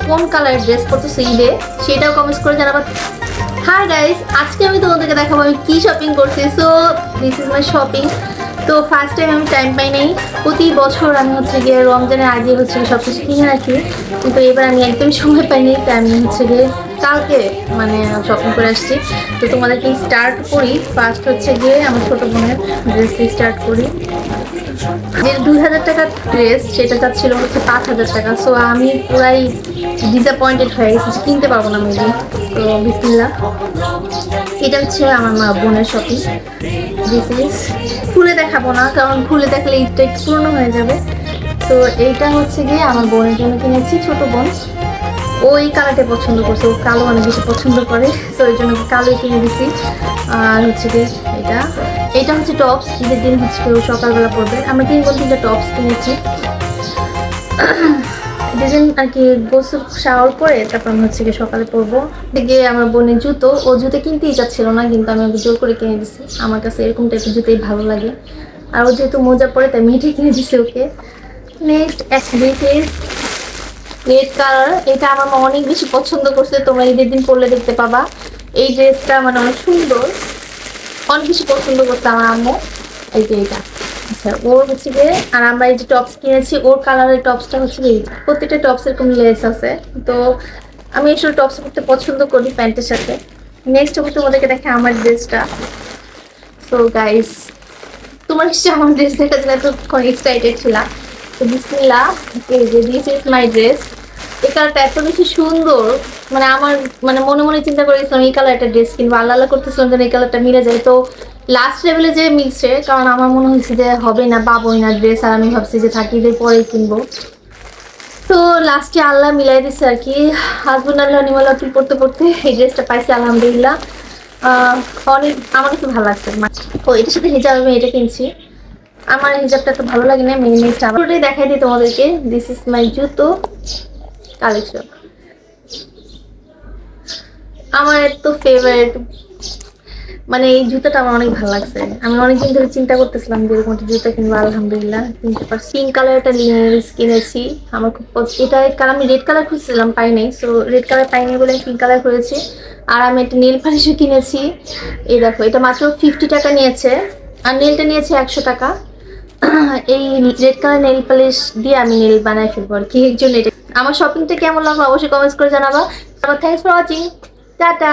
কোন কালারের ড্রেস পরতেছো ঈদে সেটাও কমেন্টস করে জানাবা। হাই গাইস, আজকে আমি তোমাদেরকে দেখাবো আমি কি শপিং করছি। So this is my shopping. তো ফার্স্ট টাইম আমি টাইম পাই নাই। প্রতি বছর আমি হচ্ছে গিয়ে রমজানের আগে হচ্ছে সব কিছু কিনে রাখি, কিন্তু এবার আমি একদম সময় পাইনি, তাই আমি হচ্ছে গিয়ে কালকে মানে শপিং করে আসছি। তো তোমাদেরকে স্টার্ট করি। ফার্স্ট হচ্ছে গিয়ে আমার ছোটো বোনের ড্রেস দিয়ে স্টার্ট করি। যে 2000 টাকার ড্রেস সেটা চাচ্ছিল হচ্ছে 5000 টাকা। সো আমি পুরাই ডিসঅ্যাপয়েন্টেড হয়ে গেছি যে কিনতে পারবো না মেবি। তো বিসমিল্লাহ, এটা হচ্ছে আমার মা বোনের শপিং। দিস ইজ, খুলে দেখাবো না কারণ খুলে দেখলে ঈদটা একটু পুরনো হয়ে যাবে। তো এইটা হচ্ছে গিয়ে আমার বোনের জন্য কিনেছি, ছোট বোন। ও এই কালারটা পছন্দ করছে, ও কালো অনেক বেশি পছন্দ করে, তো ওই জন্য কালোই কিনে দিছি। আর হচ্ছে কি এটা, এটা হচ্ছে টপস, ঈদের দিন হচ্ছে কেউ সকালবেলা পরবে। আমরা 3 বোন 3টা টপস কিনেছি। যেদিন আর কি গোসল শাওয়ার করে তারপর আমি হচ্ছে কি সকালে পরবো। গিয়ে আমার বোনের জুতো, ও জুতো কিনতেই চাচ্ছিল না, কিন্তু আমি ওকে জোর করে কিনে দিছি। আমার কাছে এরকম টাইপের জুতোই ভালো লাগে, আর ও যেহেতু মোজা পরে তাই মেয়েটাই কিনে দিছে ওকে। নেক্সট রেড কালার, এটা আমার মা অনেক বেশি পছন্দ করছে, তোমরা ঈদের দিন পরলে দেখতে পাবা। এই ড্রেসটা মানে অনেক সুন্দর, অনেক বেশি পছন্দ করছে আমার আম্মু। এই যে এটা, আচ্ছা ওর হচ্ছে গিয়ে, আর আমরা এই যে টপস কিনেছি ওর কালারের টপসটা হচ্ছে গিয়ে প্রত্যেকটা টপস এরকম লেস আছে। তো আমি এইসব টপস করতে পছন্দ করি প্যান্টের সাথে। নেক্সট হচ্ছে তোমাদেরকে দেখে আমার ড্রেসটা। সো গাইস, তোমার নিশ্চয়ই আমার ড্রেস দেখার জন্য এতক্ষণ এক্সাইটেড ছিলাম। তো বিসমিল্লাহ, এই যে দিস ইজ মাই ড্রেস। এই কালারটা এত বেশি সুন্দর, মানে আমার মানে মনে মনে চিন্তা করেছিলাম এই কালার একটা ড্রেস কিনবো, আল্লাহ আল্লাহ করতেছিলাম যেন এই কালারটা মিলে যায়। তো লাস্ট লেভেলে যে মিলছে, কারণ আমার মনে হয়েছে যে হবে না, পাবোই না ড্রেস, আর আমি ভাবছি যে থাকি ঈদের পরেই কিনবো। তো লাস্টে আল্লাহ মিলাই দিচ্ছে আর কি, হাজবেন্ড আল্লাহ নিমাল্লাহ পড়তে পড়তে এই ড্রেসটা পাইছি আলহামদুলিল্লাহ। অনেক আমার কাছে ভালো লাগছে। ও এটার সাথে হিজাব আমি এটা কিনছি, আমার হিজাবটা তো ভালো লাগে না। নেক্সট আবার দেখাই দিই তোমাদেরকে। দিস ইজ মাই জুতো কালেকশন, আমার তো ফেভারিট। মানে এই জুতাটা আমার অনেক ভালো লাগছে। আমি অনেকদিন ধরে চিন্তা করতেছিলাম যে এরকম একটা জুতা কিনবো, আলহামদুলিল্লাহ কিনতে পারছি। পিঙ্ক কালার একটা লিনেস কিনেছি, আমার খুব এটা কারণ আমি রেড কালার খুঁজছিলাম পাই নাই, সো রেড কালার পাইনি বলে পিঙ্ক কালার করেছি। আর আমি একটা নেল পালিশও কিনেছি। এই দেখো, এটা মাত্র 50 টাকা নিয়েছে, আর নেলটা নিয়েছে 100 টাকা। এই রেড কালার নেল পালিশ দিয়ে আমি নেল বানাই ফেলবো আর কি, এর জন্য এটা। আমার শপিংটা কেমন লাগলো অবশ্যই কমেন্টস করে জানাবা। আমার থ্যাংকস ফর ওয়াচিং, টাটা।